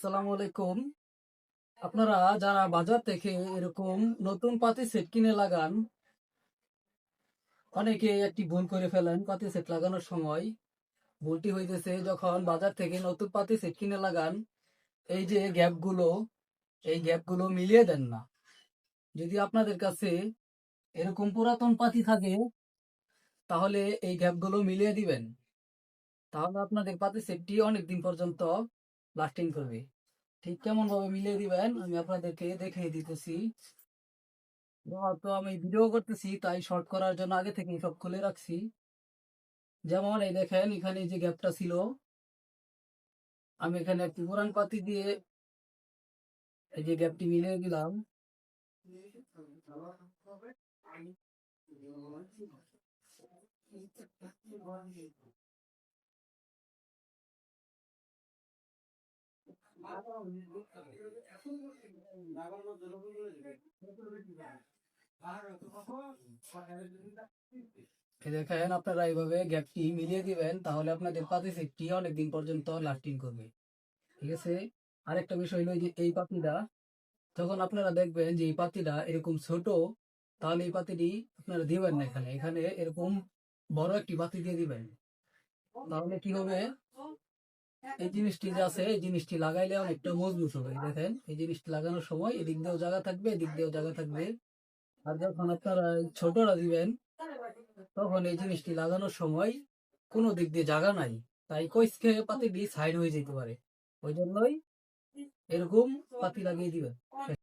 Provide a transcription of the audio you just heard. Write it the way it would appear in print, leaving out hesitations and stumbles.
আসসালামু আলাইকুম। আপনারা যারা বাজার থেকে এরকম নতুন পাতি সেট কিনে লাগান, অনেকে একটি ভুল করে ফেলেন পাতি সেট লাগানোর সময়। ভুলটি হইতেছে যখন বাজার থেকে নতুন পাতি সেট কিনে লাগান, এই যে গ্যাপগুলো, এই গ্যাপগুলো মিলিয়ে দেন না। যদি আপনাদের কাছে এরকম পুরাতন পাতি থাকে, তাহলে এই গ্যাপগুলো মিলিয়ে দিবেন। তাহলে আপনাদের পাতি সেটটি অনেকদিন পর্যন্ত লাস্টিং করবে। ঠিক কেমন ভাবে মিলিয়ে দিবেন আমি আপনাদেরকে দেখিয়ে দিতেছি। তো আমি ভিডিও করতেছি তাই শর্ট করার জন্য আগে থেকে সব খুলে রাখছি। যেমন এই দেখেন এখানে যে গ্যাপটা ছিল, আমি এখানে একটি পুরান পাতি দিয়ে এই যে গ্যাপটি মিলিয়ে দিলাম। এই দেখেন আপনারা এইভাবে গ্যাপটি মিলিয়ে দিবেন, তাহলে আপনাদের পাতি সেটটি অনেকদিন পর্যন্ত লাস্টিং করবে। ঠিক আছে। আরেকটা বিষয় হলো যে এই পাতিটা, যখন আপনারা দেখবেন যে এই পাতিটা এরকম ছোট, তাহলে এই পাতিটি আপনারা দিবেন না। এখানে এখানে এরকম বড় একটি পাতি দিয়ে দিবেন। তাহলে কি হবে, এই জিনিসটি যে আছে এই জিনিসটি লাগাইলে অনেকটা মজবুত হবে। দেখেন এই জিনিসটি লাগানোর সময় এদিক দিয়েও জায়গা থাকবে, এদিক দিয়েও জায়গা থাকবে। আর যখন আপনারা ছোটরা দিবেন, তখন এই জিনিসটি লাগানোর সময় কোনো দিক দিয়ে জায়গা নাই, তাই কইসকে পাতিটি সাইড হয়ে যেতে পারে। ওই জন্যই এরকম পাতি লাগিয়ে দিবেন।